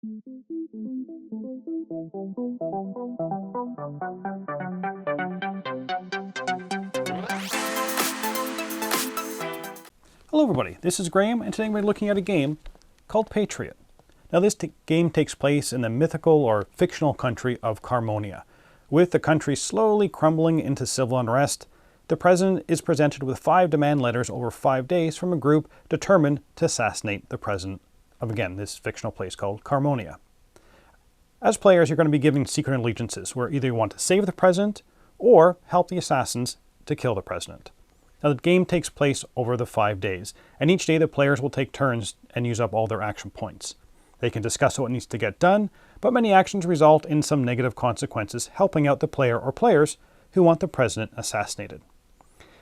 Hello everybody, this is Graeme, and today we're looking at a game called Patriot. Now this game takes place in the mythical or fictional country of Carmonia. With the country slowly crumbling into civil unrest, the president is presented with 5 demand letters over 5 days from a group determined to assassinate the president of, again, this fictional place called Carmonia. As players, you're going to be given secret allegiances, where either you want to save the president or help the assassins to kill the president. Now the game takes place over the 5 days, and each day the players will take turns and use up all their action points. They can discuss what needs to get done, but many actions result in some negative consequences, helping out the player or players who want the president assassinated.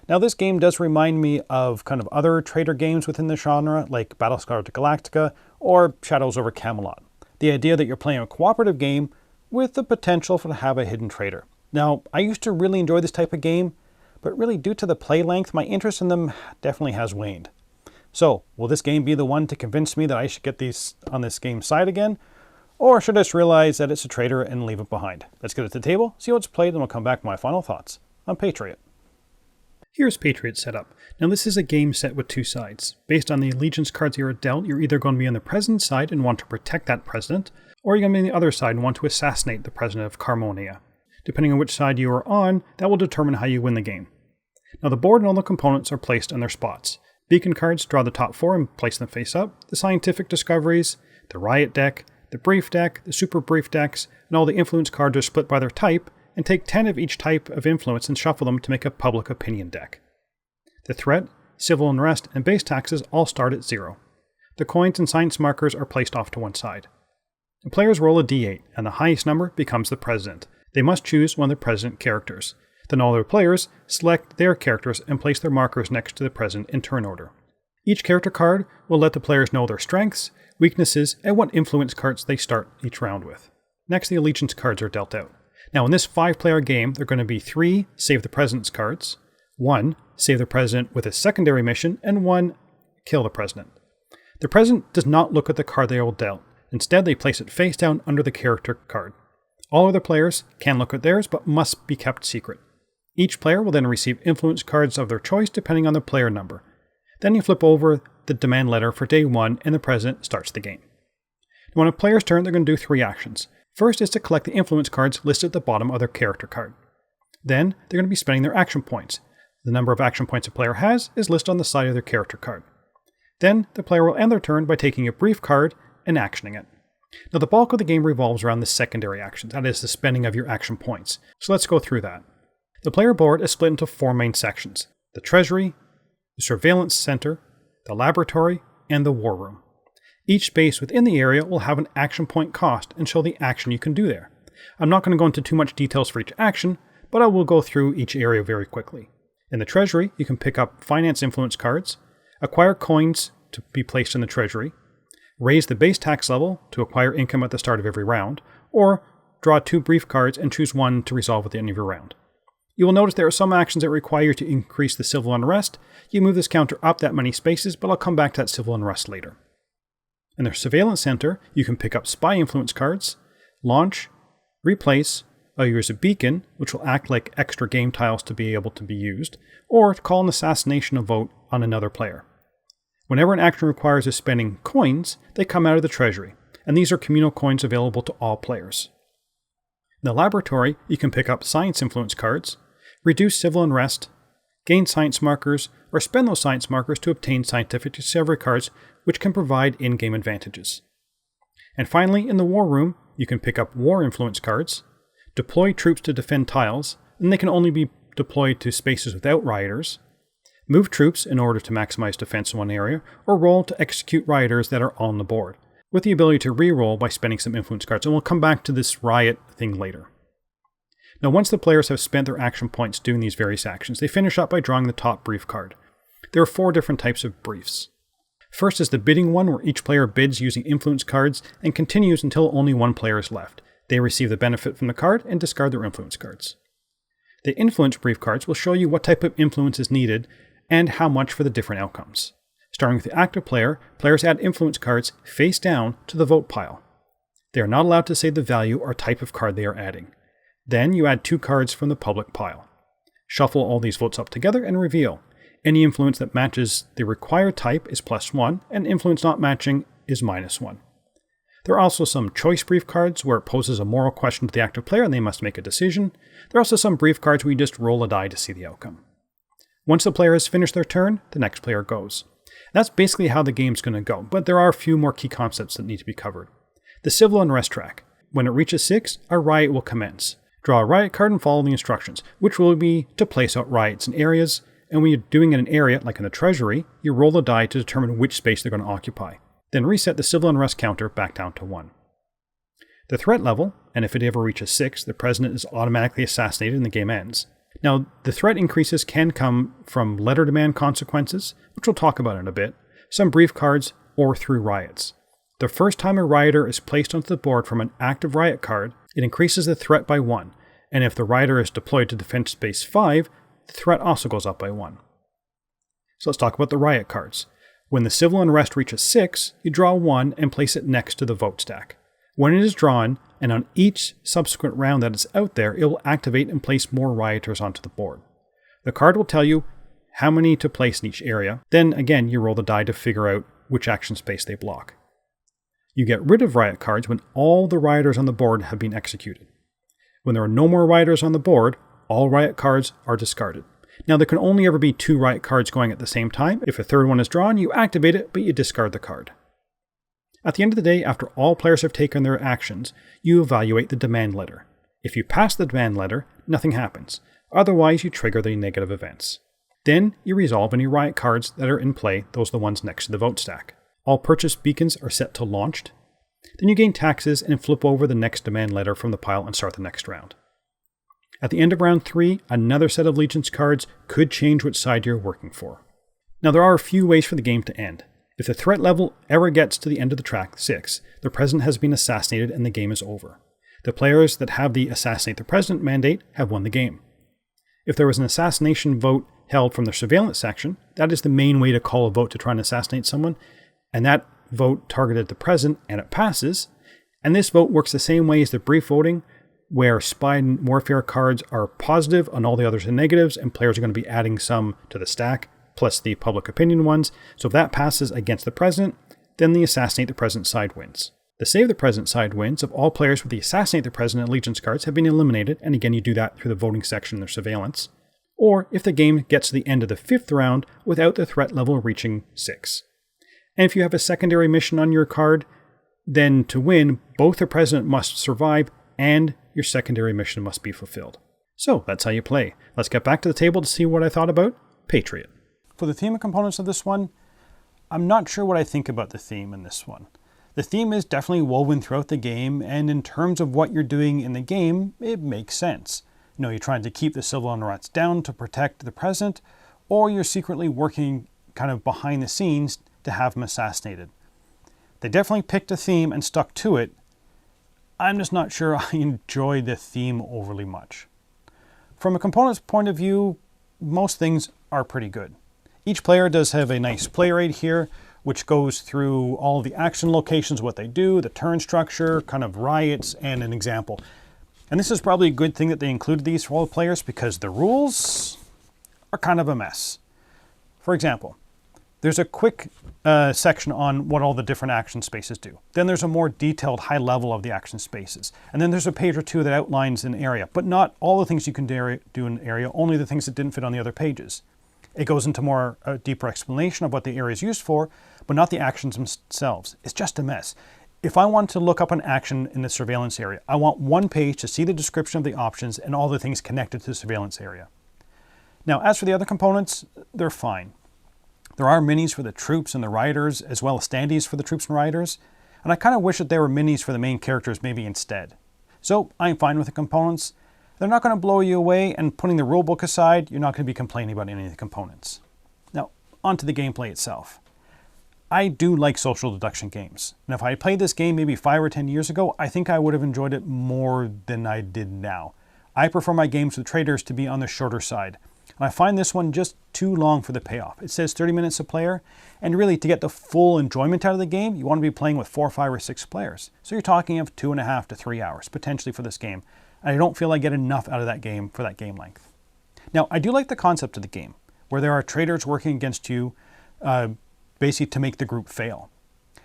Now this game does remind me of kind of other traitor games within the genre, like Battlestar Galactica or Shadows over Camelot. The idea that you're playing a cooperative game with the potential to have a hidden traitor. Now, I used to really enjoy this type of game, but really due to the play length, my interest in them definitely has waned. So, will this game be the one to convince me that I should get these on this game's side again? Or should I just realize that it's a traitor and leave it behind? Let's get it to the table, see how it's played, and we'll come back to my final thoughts on Patriot. Here's Patriot setup. Now this is a game set with 2 sides. Based on the allegiance cards you are dealt, you're either going to be on the president's side and want to protect that president, or you're going to be on the other side and want to assassinate the president of Carmonia. Depending on which side you are on, that will determine how you win the game. Now the board and all the components are placed on their spots. Beacon cards, draw the top 4 and place them face up. The scientific discoveries, the riot deck, the brief deck, the super brief decks, and all the influence cards are split by their type, and take 10 of each type of influence and shuffle them to make a public opinion deck. The threat, civil unrest, and base taxes all start at 0. The coins and science markers are placed off to one side. The players roll a d8, and the highest number becomes the president. They must choose one of the president characters. Then all their players select their characters and place their markers next to the president in turn order. Each character card will let the players know their strengths, weaknesses, and what influence cards they start each round with. Next, the allegiance cards are dealt out. Now in this 5-player game, there are going to be 3 Save the President's cards, 1 Save the President with a secondary mission, and 1 Kill the President. The President does not look at the card they are dealt. Instead, they place it face down under the character card. All other players can look at theirs, but must be kept secret. Each player will then receive influence cards of their choice depending on the player number. Then you flip over the demand letter for day 1 and the president starts the game. Now, on a player's turn, they're going to do 3 actions. First is to collect the influence cards listed at the bottom of their character card. Then they're going to be spending their action points. The number of action points a player has is listed on the side of their character card. Then the player will end their turn by taking a brief card and actioning it. Now the bulk of the game revolves around the secondary actions, that is the spending of your action points. So let's go through that. The player board is split into 4 main sections: the Treasury, the Surveillance Center, the Laboratory, and the War Room. Each space within the area will have an action point cost and show the action you can do there. I'm not going to go into too much details for each action, but I will go through each area very quickly. In the Treasury, you can pick up finance influence cards, acquire coins to be placed in the Treasury, raise the base tax level to acquire income at the start of every round, or draw 2 brief cards and choose 1 to resolve at the end of your round. You will notice there are some actions that require you to increase the civil unrest. You move this counter up that many spaces, but I'll come back to that civil unrest later. In the Surveillance Center, you can pick up spy influence cards, launch, replace, or use a beacon, which will act like extra game tiles to be able to be used, or to call an assassination vote on another player. Whenever an action requires us spending coins, they come out of the Treasury, and these are communal coins available to all players. In the Laboratory, you can pick up science influence cards, reduce civil unrest, gain science markers, or spend those science markers to obtain scientific discovery cards, which can provide in-game advantages. And finally, in the War Room, you can pick up war influence cards, deploy troops to defend tiles, and they can only be deployed to spaces without rioters, move troops in order to maximize defense in one area, or roll to execute rioters that are on the board, with the ability to re-roll by spending some influence cards, and we'll come back to this riot thing later. Now once the players have spent their action points doing these various actions, they finish up by drawing the top brief card. There are 4 different types of briefs. First is the bidding one, where each player bids using influence cards and continues until only 1 player is left. They receive the benefit from the card and discard their influence cards. The influence brief cards will show you what type of influence is needed and how much for the different outcomes. Starting with the active player, players add influence cards face down to the vote pile. They are not allowed to say the value or type of card they are adding. Then you add 2 cards from the public pile. Shuffle all these votes up together and reveal. Any influence that matches the required type is +1, and influence not matching is -1. There are also some choice brief cards where it poses a moral question to the active player and they must make a decision. There are also some brief cards where you just roll a die to see the outcome. Once the player has finished their turn, the next player goes. That's basically how the game's going to go, but there are a few more key concepts that need to be covered. The civil unrest track. When it reaches 6, a riot will commence. Draw a riot card and follow the instructions, which will be to place out riots in areas, and when you're doing it in an area, like in the treasury, you roll a die to determine which space they're going to occupy. Then reset the civil unrest counter back down to 1. The threat level, and if it ever reaches 6, the president is automatically assassinated and the game ends. Now, the threat increases can come from letter demand consequences, which we'll talk about in a bit, some brief cards, or through riots. The first time a rioter is placed onto the board from an active riot card, it increases the threat by 1, and if the rioter is deployed to defense space 5, the threat also goes up by 1. So let's talk about the riot cards. When the civil unrest reaches 6, you draw 1 and place it next to the vote stack. When it is drawn, and on each subsequent round that is out there, it will activate and place more rioters onto the board. The card will tell you how many to place in each area. Then again, you roll the die to figure out which action space they block. You get rid of riot cards when all the rioters on the board have been executed. When there are no more rioters on the board, all riot cards are discarded. Now, there can only ever be 2 riot cards going at the same time. If a third one is drawn, you activate it, but you discard the card. At the end of the day, after all players have taken their actions, you evaluate the demand letter. If you pass the demand letter, nothing happens. Otherwise, you trigger the negative events. Then, you resolve any riot cards that are in play, those are the ones next to the vote stack. All purchase beacons are set to launched. Then you gain taxes and flip over the next demand letter from the pile and start the next round. At the end of round 3, another set of allegiance cards could change which side you're working for. Now, there are a few ways for the game to end. If the threat level ever gets to the end of the track, 6, the president has been assassinated and the game is over. The players that have the assassinate the president mandate have won the game. If there was an assassination vote held from the surveillance section, that is the main way to call a vote to try and assassinate someone, and that vote targeted the president and it passes, and this vote works the same way as the brief voting, where spy and warfare cards are positive and all the others are negatives, and players are going to be adding some to the stack, plus the public opinion ones. So if that passes against the president, then the assassinate the president side wins. The save the president side wins if all players with the assassinate the president allegiance cards have been eliminated, and again you do that through the voting section in their surveillance, or if the game gets to the end of the 5th round without the threat level reaching 6. And if you have a secondary mission on your card, then to win, both the president must survive and your secondary mission must be fulfilled. So that's how you play. Let's get back to the table to see what I thought about Patriot. For the theme and components of this one, I'm not sure what I think about the theme in this one. The theme is definitely woven throughout the game, and in terms of what you're doing in the game, it makes sense. You know, you're trying to keep the civil unrest down to protect the president, or you're secretly working kind of behind the scenes to have him assassinated. They definitely picked a theme and stuck to it. I'm just not sure I enjoy the theme overly much. From a component's point of view, most things are pretty good. Each player does have a nice player aid here, which goes through all of the action locations, what they do, the turn structure, kind of riots, and an example. And this is probably a good thing that they included these for all the players because the rules are kind of a mess. For example, there's a quick section on what all the different action spaces do. Then there's a more detailed high level of the action spaces. And then there's a page or two that outlines an area, but not all the things you can do in an area, only the things that didn't fit on the other pages. It goes into more deeper explanation of what the area is used for, but not the actions themselves. It's just a mess. If I want to look up an action in the surveillance area, I want one page to see the description of the options and all the things connected to the surveillance area. Now, as for the other components, they're fine. There are minis for the troops and the rioters, as well as standees for the troops and rioters, and I kind of wish that there were minis for the main characters maybe instead. So I'm fine with the components. They're not going to blow you away, and putting the rulebook aside, you're not going to be complaining about any of the components. Now, on to the gameplay itself. I do like social deduction games, and if I had played this game maybe 5 or 10 years ago, I think I would have enjoyed it more than I did now. I prefer my games with traders to be on the shorter side. And I find this one just too long for the payoff. It says 30 minutes a player, and really to get the full enjoyment out of the game, you want to be playing with 4, 5, or 6 players. So you're talking of 2.5 to 3 hours potentially for this game. And I don't feel I get enough out of that game for that game length. Now, I do like the concept of the game, where there are traders working against you basically to make the group fail.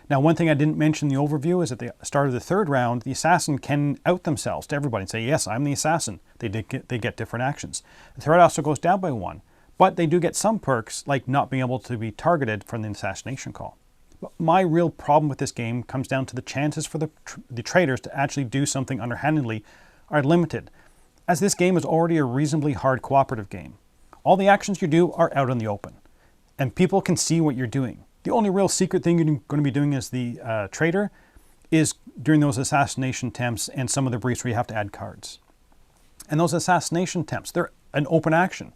Now, one thing I didn't mention in the overview is at the start of the 3rd round, the assassin can out themselves to everybody and say, yes, I'm the assassin. They get different actions. The threat also goes down by 1, but they do get some perks like not being able to be targeted from the assassination call. But my real problem with this game comes down to the chances for the traders to actually do something underhandedly are limited, as this game is already a reasonably hard cooperative game. All the actions you do are out in the open, and people can see what you're doing. The only real secret thing you're going to be doing as the trader is during those assassination attempts and some of the briefs where you have to add cards. And those assassination attempts, they're an open action.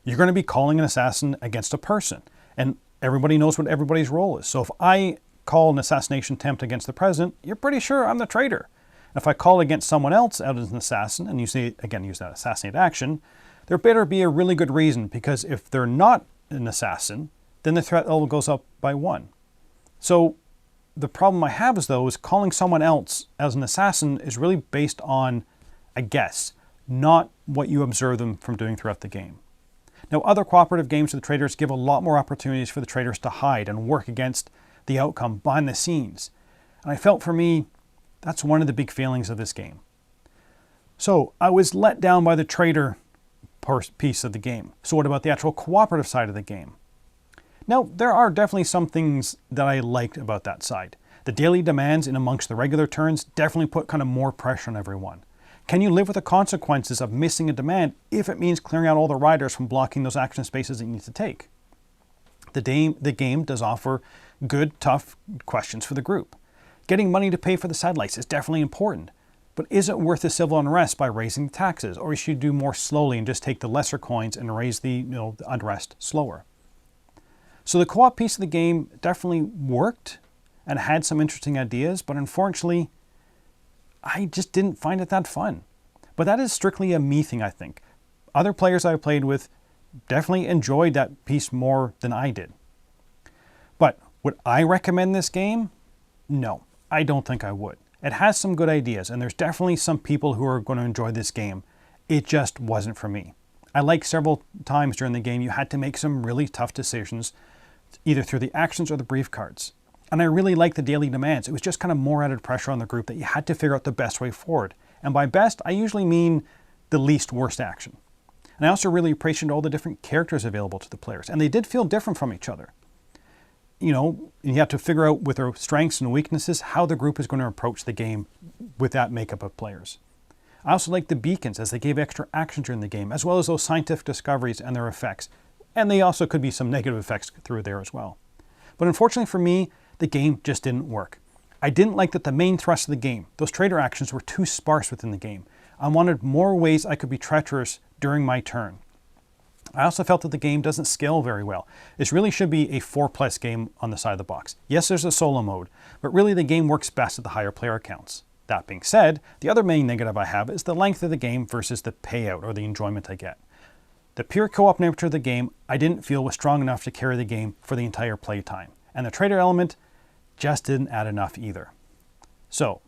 You're going to be calling an assassin against a person, and everybody knows what everybody's role is. So if I call an assassination attempt against the president, you're pretty sure I'm the traitor. If I call against someone else out as an assassin, and use that assassinate action, there better be a really good reason, because if they're not an assassin, then the threat level goes up by 1. So the problem I have is calling someone else as an assassin is really based on a guess, not what you observe them from doing throughout the game. Now, other cooperative games with the traders give a lot more opportunities for the traders to hide and work against the outcome behind the scenes. And I felt for me, that's one of the big failings of this game. So I was let down by the trader piece of the game. So what about the actual cooperative side of the game? Now, there are definitely some things that I liked about that side. The daily demands in amongst the regular turns definitely put kind of more pressure on everyone. Can you live with the consequences of missing a demand if it means clearing out all the riders from blocking those action spaces that you need to take? The game does offer good, tough questions for the group. Getting money to pay for the satellites is definitely important, but is it worth the civil unrest by raising the taxes, or should you do more slowly and just take the lesser coins and raise the unrest slower? So the co-op piece of the game definitely worked and had some interesting ideas, but unfortunately, I just didn't find it that fun. But that is strictly a me thing, I think. Other players I've played with definitely enjoyed that piece more than I did. But would I recommend this game? No, I don't think I would. It has some good ideas, and there's definitely some people who are going to enjoy this game. It just wasn't for me. I like several times during the game you had to make some really tough decisions, either through the actions or the brief cards. And I really like the daily demands. It was just kind of more added pressure on the group that you had to figure out the best way forward. And by best, I usually mean the least worst action. And I also really appreciated all the different characters available to the players. And they did feel different from each other. You have to figure out with their strengths and weaknesses how the group is going to approach the game with that makeup of players. I also like the beacons, as they gave extra action during the game, as well as those scientific discoveries and their effects. And they also could be some negative effects through there as well. But unfortunately for me, the game just didn't work. I didn't like that the main thrust of the game, those trader actions, were too sparse within the game. I wanted more ways I could be treacherous during my turn. I also felt that the game doesn't scale very well. This really should be a 4+ game on the side of the box. Yes, there's a solo mode, but really the game works best at the higher player counts. That being said, the other main negative I have is the length of the game versus the payout or the enjoyment I get. The pure co-op nature of the game I didn't feel was strong enough to carry the game for the entire play time. And the trader element just didn't add enough either. So,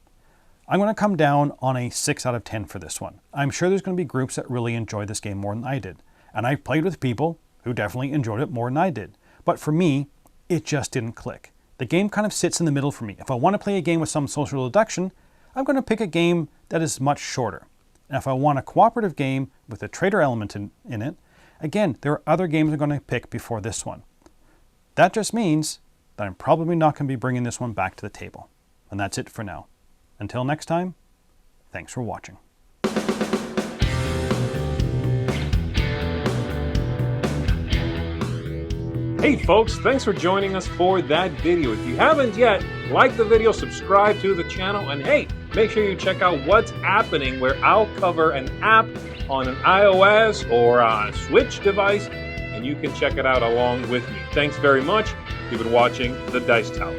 I'm going to come down on a 6 out of 10 for this one. I'm sure there's going to be groups that really enjoy this game more than I did. And I've played with people who definitely enjoyed it more than I did. But for me, it just didn't click. The game kind of sits in the middle for me. If I want to play a game with some social deduction, I'm going to pick a game that is much shorter. And if I want a cooperative game with a trader element in it, again, there are other games I'm going to pick before this one. That just means that I'm probably not going to be bringing this one back to the table. And that's it for now. Until next time, thanks for watching. Hey folks, thanks for joining us for that video. If you haven't yet, like the video, subscribe to the channel, and hey, make sure you check out what's happening, where I'll cover an app on an iOS or a Switch device, and you can check it out along with me. Thanks very much. You've been watching The Dice Tower.